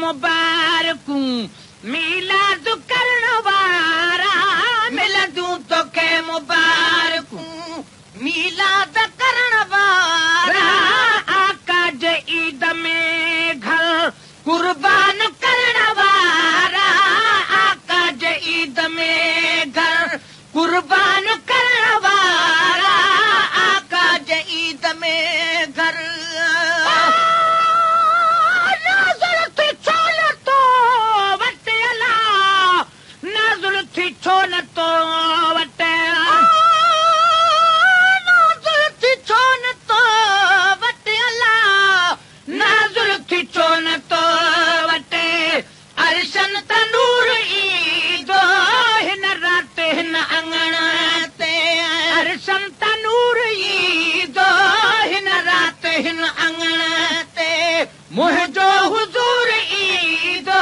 मुबारकूं मीलाद करण वारा मिलंदूं तोखे मुबारकूं मीलाद करण वारा आका जे ईद में घर कुर्बान करण वारा आका जे ईद में घर कुर्बान करण वारा आका जे ईद में घर नाज़ुल थी छो न तो वटे अला नाज़ुल थी छो न तो वटे नाज़ुल थी छो न तो वटे अला नाज़ुल थी छो न तो वटे अर्शन तनूर ईदो हिन रात हिन अंगण ते अर्शन तनूर ईदो हिन रात हिन अंगण ते मुंहिंजो हुज़ूर ईदो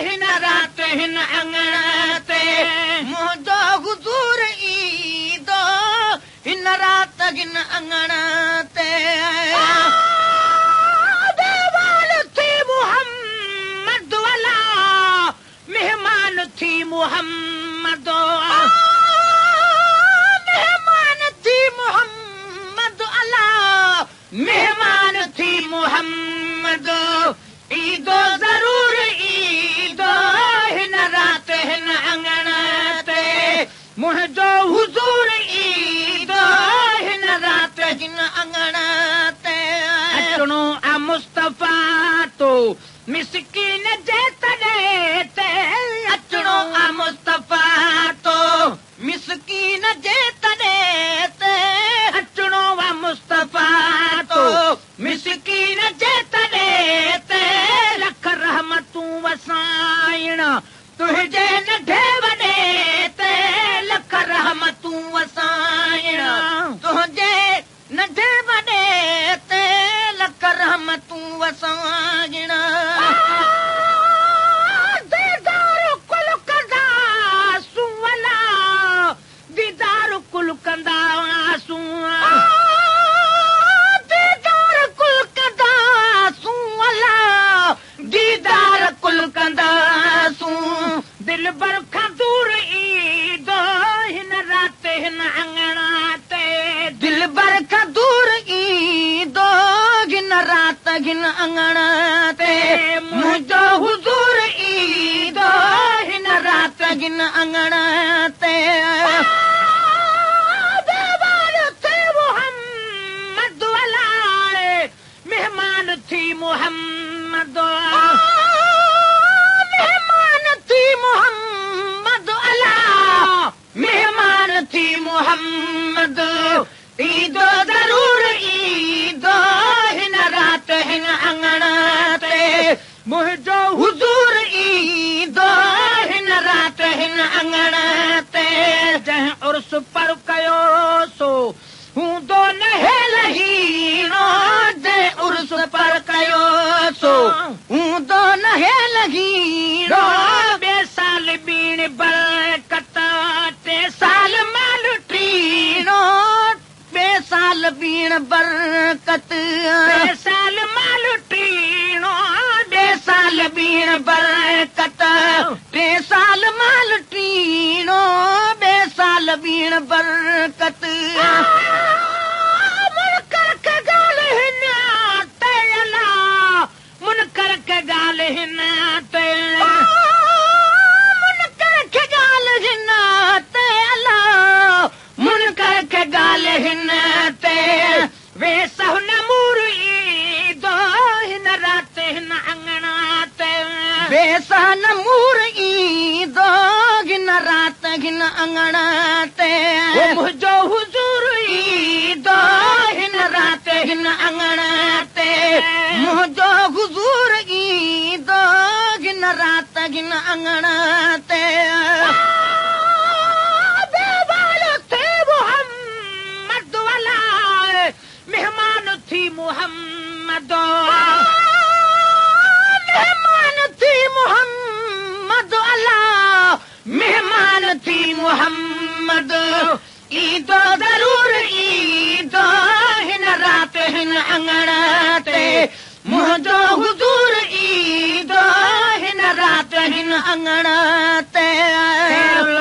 हिन रात हिन अंगण ते मुंहिंजो हुज़ूर ईदो हिन रात हिन अंगण ते मेहमान थी मोहम्मद मेहमान थी मोहम्मद अल्लाह मेहमान थी मोहम्मद ईदो ज़रूर ईदो हिन रात हिन अंगण ते मुंहिंजो हुज़ूर ईदो हिन रात हिन अंगण ते अचणो आ मुस्तफ़ा तो मिसकीन जे तॾे ते अचणो आ मुस्तफ़ा तो मिसकीन जे तॾे ते अचणो आ मुस्तफ़ा तो मिसकीन जे तॾे ते लख रहमतूं वसाइण तुंहिंजे नंढे वॾे ते लख रहमतूं वसाइण तुंहिंजे नंढे वॾे ते लख रहमतूं वसाइण दीदार कुल कंदा सुवला दीदार कुल कंदा दीदार कुल कंदा सुवला दीदार कुल कंदा दिल बर खां दूर ईदो हिन रात हिन अंगण ते दिल बर खां दूर ईदो हिन रात हिन अंगण ते मुंहिंजो हुज़ूर ईदो हिन रात हिन अंगण ते मोहम्मद अलाए मेहमान थी मोहम्मद मेहमान थी मोहम्मद अल्लाह मेहमान थी मोहम्मद ईदो ज़रूर ईदो हिन रात हिन अंगण ते मुंहिंजो हुज़ूर ईदो हिन रात हिन अंगण ते जंहिं उर्स पर कयो सो हूंदो न लहीणो जंहिं उर्स पर कयो सो हूंदो न लहीणो ॿिए साल बीण बरकत टे साल माल टीणो ॿिए साल बीण बरकत टे साल माल टीणो ॿिए साल बीण बरकत टे साल माल टीणो ॿिए साल बीण बरकत मुनकर के ॻाल्हि हिन ते अला मुनकर के ॻाल्हि हिन ते मुनकर के ॻाल्हि हिन ते अला मुनकर के ॻाल्हि हिन ते वे सहन मूर ईदो हिन रात हिन अंगण ते वे सहन मूर ईदो हिन रात हिन अंगण ते मुंहिंजो हुज़ूर ईदो हिन रात हिन अंगण ते मुंहिंजो हुज़ूर ईदो हिन रात हिन अंगण ते मेहमान थी मोहम्मद मेहमान थी मोहम्मद अल्लाह मेहमान थी मोहम्मद ईदो ज़रूर ईदो हिन रात हिन अंगण ते मुंहिंजो हुज़ूर ईदो अंगण ते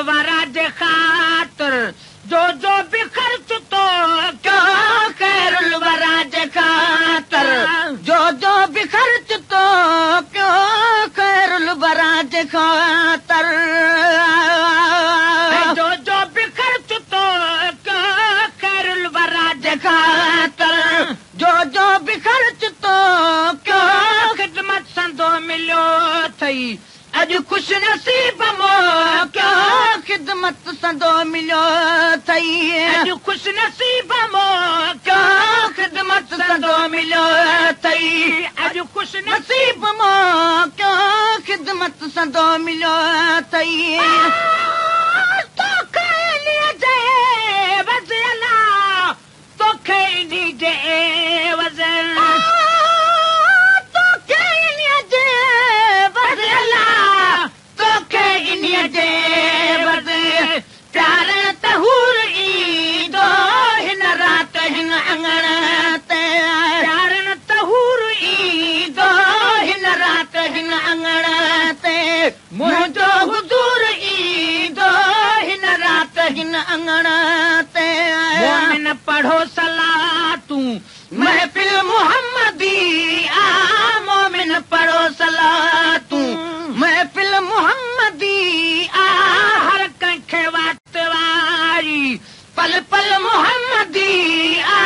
वरा जे ख़ातिर जो बि ख़र्च तो क्यों खैरुल वरा जे ख़ातिर जो बि ख़र्च तो क्यों खैरुल वरा जे ख़ातिर जो बि ख़र्च तो क्यों खैरुल वरा जे ख़ातिर जो बि ख़र्च तो क्यों ख़िदमत संदो मिलियो अथई अॼु ख़ुशि नसीब मो क्यों ख़िदमत संदो मिलियो अथई अॼु ख़ुशि नसीब मो क्यों ख़िदमत संदो मिलियो अथई अॼु ख़ुशि नसीब मो क्यों ख़िदमत संदो मिलियो अथई तोखे इन्हीअ जे वज़ला तोखे इन्ही जे वज़ल तोखे इन्हीअ जे वज़ला तोखे इन्हीअ जे वज़ल प्यार त हूर ईंदो हिन राति हिन अंगण ते प्यार त हूर ईंदो हिन राति हिन अंगण ते मुंहिंजो हुज़ूर ईंदो हिन राति हिन अंगण ते मोमिन पढ़ो सलाह तूं महफ़िल मुहम्मदी आ मोमिन पढ़ो सलाह तूं महफ़िल मुहम्मदी आ हर कंहिंखे वात वारी पल पल मुहम्मदी आ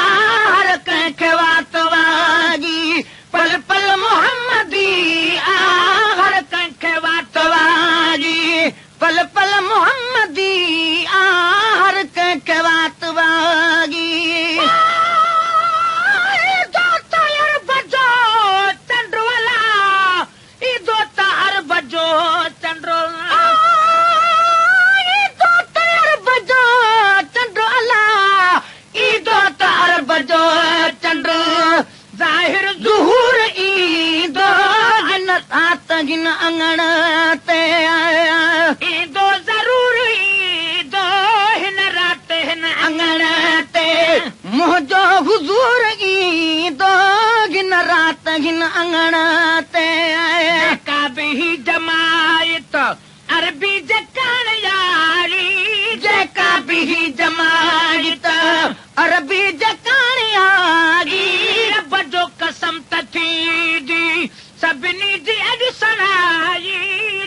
हर कंहिंखे वात वारी पल पल मुहम्मदी आ हर कंहिंखे वात वारी पल पल मुहम्मदी आ हर कंहिंखे वात वारी हिन अंगण ते ईंदो ज़रूर ईंदो हिन राति हिन अंगण ते मुंहिंजो हुज़ूर ईंदो हिन राति हिन अंगण ते जेका बि जमायत अरबी जकान यारी जेका बि जमायत अरबी जकान यारी रब जो कसम त थींदी सभिनी जी अॼु सणाई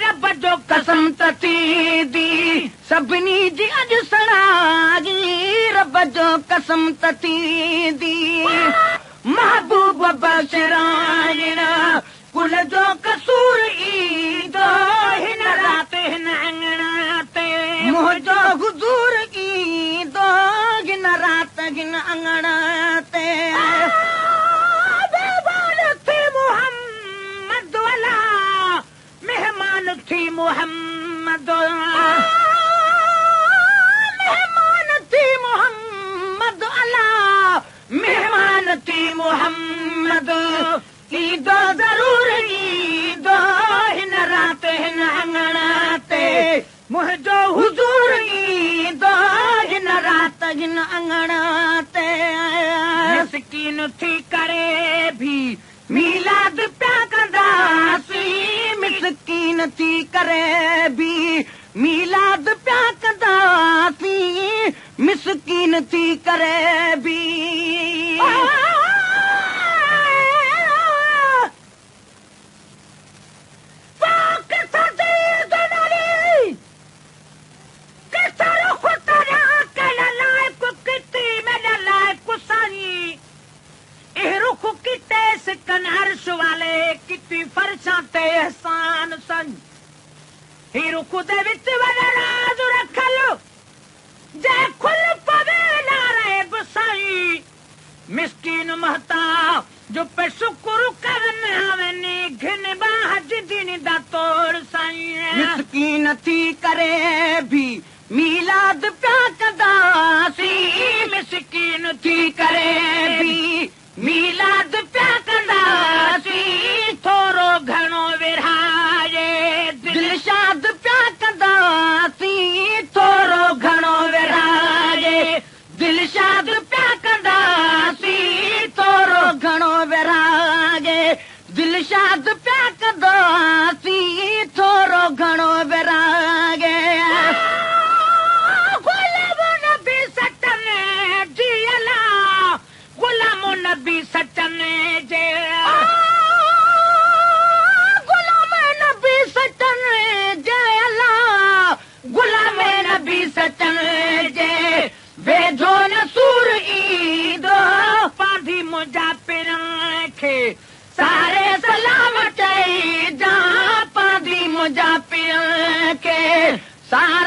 रब जो कसम त थींदी सभिनी जी अॼु सणाई रब जो कसम त थींदी महबूब बशराइण कुल जो कसूर ईंदो हिन राति हिन अंगण ते मुंहिंजो हुज़ूर ईंदो हिन राति हिन अंगण ते मेहमान थी मोहम्मद मेहमान थी मोहम्मद अला मेहमान थी मोहम्मद ईंदो ज़रूर ईंदो हिन राति हिन अंगण ते मुंहिंजो हुज़ूर ईंदो हिन राति हिन अंगण ते मिसकीन थी करे भी मीलाद पिया कंदासीं मिसकीन थी करे भी मीलाद पिया कंदासीं मिसकीन थी करे भी अर्श वाले किती फर्शां ते एहसान सन ही रुख दे विच वॾा राज रखल जे खुल पवे ना रहे गुसाई मिस्कीन महता जो पे शुक्र करन हवनी घिन बाहज दिन दा तोड़ साईं मिस्कीन थी करे भी मीलाद पिया कंदासीं मिस्कीन थी करे भी मीलाद पिया कंदासीं थोरो घणो विरहाए दिलशाद पिया कंदासीं थोरो घणो विरहाए दिलशाद पिया कंदासीं थोरो घणो विरहाए दिलशाद पिया कंदासीं थोरो घणो नबी सचन जे गुलाम नबी सचन जे अल्लाह गुलाम नबी सचन जे वेझो न सूर ईंदो पांधी मुंहिंजा पिरनि खे सारे सलाम चई जा पांधी मुंहिंजा पिरनि खे सारे